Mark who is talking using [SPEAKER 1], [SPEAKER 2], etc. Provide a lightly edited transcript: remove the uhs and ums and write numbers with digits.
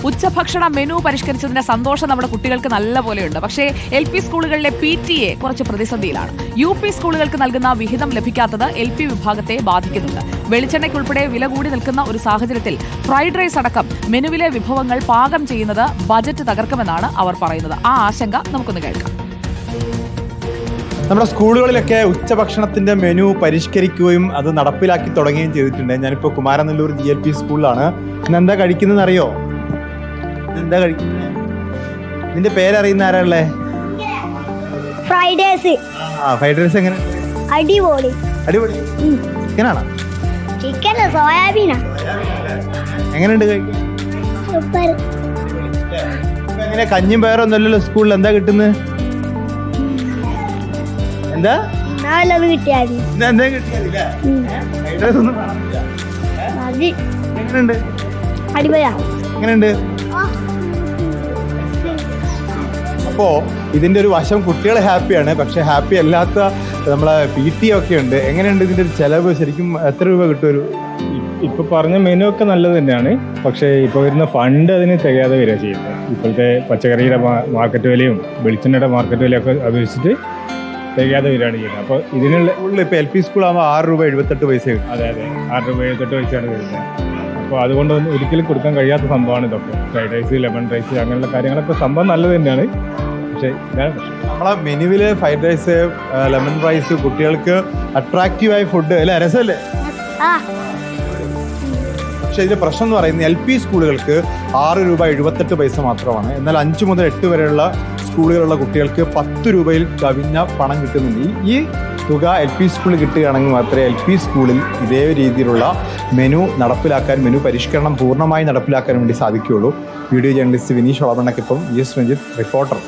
[SPEAKER 1] ഉച്ചഭക്ഷണ മെനു പരിഷ്കരിച്ചതിന്റെ സന്തോഷം നമ്മുടെ കുട്ടികൾക്ക് നല്ല പോലെയുണ്ട്. പക്ഷേ LP സ്കൂളുകളിലെ PTA കുറച്ച് പ്രതിസന്ധിയിലാണ്. UP സ്കൂളുകൾക്ക് നൽകുന്ന വിഹിതം ലഭിക്കാത്തത് LP വിഭാഗത്തെ ബാധിക്കുന്നുണ്ട്. വെളിച്ചെണ്ണയ്ക്കുൾപ്പെടെ വില കൂടി നിൽക്കുന്ന ഒരു സാഹചര്യത്തിൽ ഫ്രൈഡ് റൈസ് അടക്കം മെനുവിലെ വിഭവങ്ങൾ പാകം ചെയ്യുന്നത് ബജറ്റ് തകർക്കുമെന്നാണ് അവർ പറയുന്നത്. ആ ആശങ്ക നമുക്കൊന്ന് കേൾക്കാം.
[SPEAKER 2] നമ്മുടെ സ്കൂളുകളിലൊക്കെ ഉച്ചഭക്ഷണത്തിന്റെ മെനു പരിഷ്കരിക്കുകയും അത് നടപ്പിലാക്കി തുടങ്ങുകയും ചെയ്തിട്ടുണ്ട്. ഞാനിപ്പോൾ കുമാരനെല്ലൂർ GLP സ്കൂളിലാണ്. ഇന്ന് എന്താ കഴിക്കുന്നത് അറിയോ? എന്താ കഴിക്കുന്നത്? നിന്റെ പേരറിയുന്ന ആരാളേ?
[SPEAKER 3] Fried rice.
[SPEAKER 2] ഫ്രൈഡ് റൈസ് എങ്ങനെ?
[SPEAKER 3] അടിപൊളി.
[SPEAKER 2] അടിപൊളി. ചിക്കനാണോ?
[SPEAKER 3] ചിക്കൻ സോയാബീനാ.
[SPEAKER 2] എങ്ങനെയുണ്ട് കഴിക്കാൻ?
[SPEAKER 3] സൂപ്പർ.
[SPEAKER 2] എങ്ങനെ കഞ്ഞിയും പയറൊന്നുമല്ലല്ലോ സ്കൂളിൽ? എന്താ കിട്ടുന്നത്? എന്താ
[SPEAKER 3] കിട്ടിയാൽ
[SPEAKER 2] എങ്ങനെയുണ്ട്?
[SPEAKER 3] അടിപൊളിയാ.
[SPEAKER 2] എങ്ങനെയുണ്ട്? അപ്പോ ഇതിന്റെ ഒരു വശം കുട്ടികൾ ഹാപ്പിയാണ്, പക്ഷെ ഹാപ്പി അല്ലാത്ത നമ്മളെ PT ഒക്കെ ഉണ്ട്. എങ്ങനെയുണ്ട് ഇതിന്റെ ഒരു ചെലവ്? ശരിക്കും എത്ര രൂപ കിട്ടും? ഒരു
[SPEAKER 4] ഇപ്പൊ പറഞ്ഞ മെനു ഒക്കെ നല്ലത് തന്നെയാണ്, പക്ഷേ ഇപ്പോൾ വരുന്ന ഫണ്ട് അതിന് തികയാതെ വരിക ചെയ്യുന്നത്. ഇപ്പോഴത്തെ പച്ചക്കറിയുടെ മാർക്കറ്റ് വിലയും വെളിച്ചെണ്ണയുടെ മാർക്കറ്റ് വിലയൊക്കെ അപേക്ഷിച്ചിട്ട് തികയാതെ വരികയാണ് ചെയ്യുന്നത്. അപ്പോൾ ഇതിനുള്ള
[SPEAKER 2] ഇപ്പോൾ LP സ്കൂൾ ആകുമ്പോൾ 6 രൂപ 78 പൈസ കിട്ടും.
[SPEAKER 4] അതെ 6 രൂപ 78 പൈസയാണ് വരുന്നത്. അപ്പോൾ അതുകൊണ്ട് ഒരിക്കലും കൊടുക്കാൻ കഴിയാത്ത സംഭവമാണ് ഇതൊക്കെ. ഫ്രൈഡ് റൈസ്, ലെമൺ റൈസ്, അങ്ങനെയുള്ള കാര്യങ്ങളൊക്കെ സംഭവം നല്ലത് തന്നെയാണ്, പക്ഷേ ഇതാണ് പ്രശ്നം.
[SPEAKER 2] നമ്മളെ മെനുവില് ഫ്രൈഡ് റൈസ്, ലെമൺ റൈസ് കുട്ടികൾക്ക് അട്രാക്റ്റീവായ ഫുഡ് അല്ലേ? രസമല്ലേ? പക്ഷെ ഇതിന്റെ പ്രശ്നം എന്ന് പറയുന്നത് LP സ്കൂളുകൾക്ക് 6 രൂപ 78 പൈസ മാത്രമാണ്. എന്നാൽ 5 മുതൽ 8 വരെയുള്ള സ്കൂളുകളുള്ള കുട്ടികൾക്ക് 10 രൂപയിൽ കവിഞ്ഞ പണം കിട്ടുന്നുണ്ട്. ഈ തുക LP സ്കൂളിൽ കിട്ടുകയാണെങ്കിൽ മാത്രമേ LP സ്കൂളിൽ ഇതേ രീതിയിലുള്ള മെനു നടപ്പിലാക്കാൻ, മെനു പരിഷ്കരണം പൂർണ്ണമായി നടപ്പിലാക്കാൻ വേണ്ടി സാധിക്കുകയുള്ളൂ. വീഡിയോ ജേർണലിസ്റ്റ് വിനീഷ് വളവണ്ണയ്ക്കൊപ്പം ES രഞ്ജിത്ത്, റിപ്പോർട്ടർ.